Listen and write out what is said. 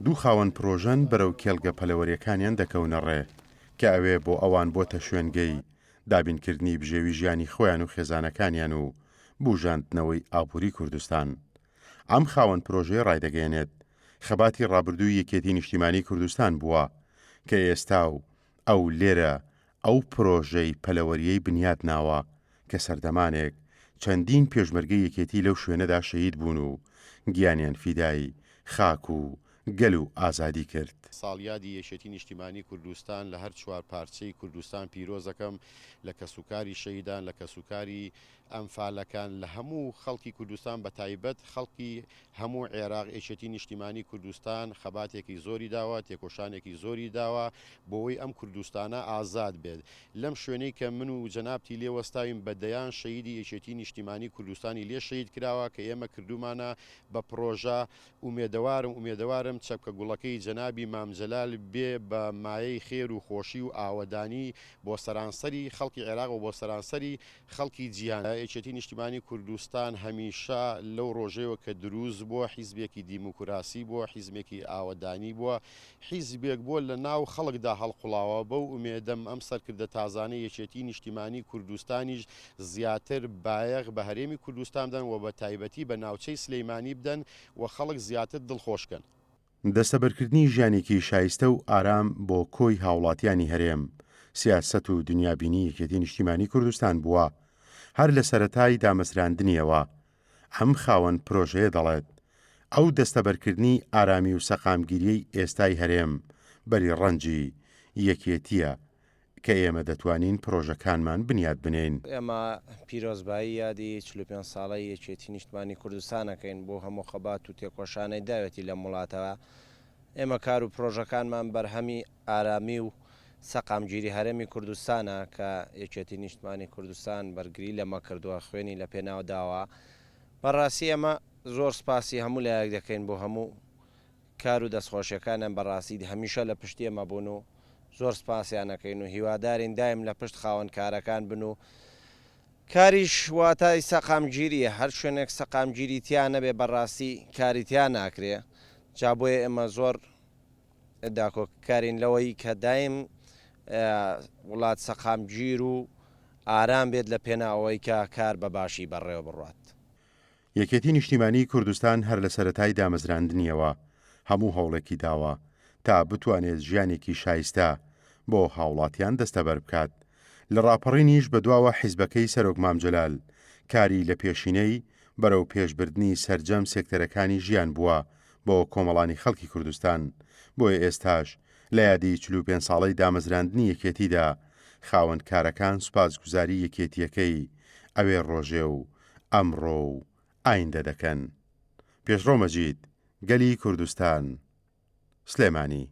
دوو خاوەن پرۆژەن بەرەو کێڵگە پەلەوەریەکانیان دەکەونە ڕێ کە ئەوێ بۆ ئەوان بۆتە شوێنگەی دابینکردنی بژێوی ژیانی خۆیان و خێزانەکانیان و بوژاندنەوەی ئابووری کوردستان. ئەم خاوەن پرۆژەیە ڕایدەگەێنێت خەباتی ڕابردووی یەکێتی نیشتیمانی کوردستان بووە کە ئێستا و ئەو لێرە ئەو پرۆژەی پەلەوەریەی بنیاد ناوە کە سەردەمانێک چەندین پێشمەرگەی یەکێتی لەو شوێنەدا شەهید بوون و گیانیان فیدایی خاک و گەل و ئازادی کرد. ساڵیادی یەکێتی نیشتیمانی کوردستان لە هەر چوار پارچەی کوردستان پیرۆزەکەم لە کەسوکاری شەهیدان لە کەسوکاری ئەمفالەکان لە هەموو خەڵکی کوردستان بە تایبەت خەڵکی هەموو عێراق یەکێتی نیشتیمانی کوردستان خەباتێکی زۆری داوە تێکۆشانێکی زۆری داوە بۆەوەی ئەم کوردستانە ئازاد بێت. لەم شوێنەی کە من و جەنابتی لێوەستاوین بەدەیان شەهیدی یەکێتی نیشتیمانی کوردستانی لێ شەهید کراوە کە ئێمە کردومانە بە پرۆژە ئومێدەوارم چەپکە گوڵەکەی جەنابی مامجەلال بێ بە مایەی خێر و خۆشی و ئاوەدانی بۆ سەرانسەری خەڵکی عێراق و بۆ سەرانسەری خەڵکی جیهان. یەکێتی نیشتیمانی کوردستان هەمیشە لەو ڕۆژەیەوە کە دروست بووە حیزبێکی دیموکراسی بووە حیزبێکی ئاوەدانی بووە حیزبێک بووە لە ناو خەڵکدا هەڵقوڵاوە بەو ئومێدەم ئەم سەرکردە تازانەی یەکێتی نیشتیمانی کوردستانیش زیاتر بایەغ بە هەرێمی کوردستان بدەن و بە تایبەتی بە ناوچەی سلەیمانی بدەن و خەڵک زیاتر دڵخۆشکەن. دەستەبەرکردنی ژیانێکی شایستە و ئارام بۆ کۆی هاوڵاتیانی هەرێم سیاسەت و دنیابینی یەکێتی نیشتیمانی کوردستان بووە هەر لە سەرەتای دامەزراندنیەوە. ئەم خاوەن پرۆژەیە دەڵێت ئەو دەستەبەرکردنی ئارامی و سەقامگیریەی ئێستای هەرێم بەری ڕەنجی یەکێتیە کە ئێمە دەتوانین پرۆژەکانمان بنیاد بنێین. ئێمە پیرۆزبایی یادی 45 ساڵی یەکێتی نیشتیمانی کوردستانەکەین بۆ هەموو خەبات و تێکۆشانەی داوێتی لە وڵاتەوە. ئێمە کار و پرۆژەکانمان بەرهەمی ئارامی و سەقامگیری هەرێمی کوردستانە کە یەکێتی نیشتیمانی کوردستان بەرگری لەمە کردووە خوێنی لە پێناو داوە. بەڕاستی ئەمە زۆر سپاسی هەموو لایەک دەکەین بۆ هەموو کار و دەستخۆشیەکانیان بەڕاستی هەمیشە لە پشتی ئێمە بوون و زۆر سپاسیانەکەین و هیوادارین دایم لە پشت خاوەن کارەکان بن و کاریش واتای سەقامگیریە هەر شوێنێک سەقامگیری تیا نەبێ بەڕاستی کاری تیا ناکرێ. جا بۆیە ئێمە زۆر داکۆکارین لەوەی کە دایم وڵات سەقامگیر و ئارام بێت لە پێناوەی کە کار بە باشی بەڕێوە بڕات. یەکێتی نیشتیمانی کوردستان هەر لە سەرەتای دامەزراندنیەوە هەموو هەوڵێکی داوە تا بتوانێت ژیانێکی شایستە بۆ هاوڵاتیان دەستەبەر بکات. لە ڕاپەڕینیش بەدواوە حیزبەکەی سەرۆک مامجەلال کاری لە پێشینەی بەرەو پێشبردنی سەرجەم سێکتەرەکانی ژیان بووە بۆ کۆمەڵانی خەڵکی کوردستان. بۆیە ئێستاش لە یادی 45 ساڵەی دامەزراندنی یەکێتیدا خاوەنکارەکان سوپاسگوزاری یەکێتیەکەی ئەوێ ڕۆژێ و ئەمڕۆ و ئایندە دەکەن. پێشڕۆ مەجید، گەلی کوردستان، سلێمانی.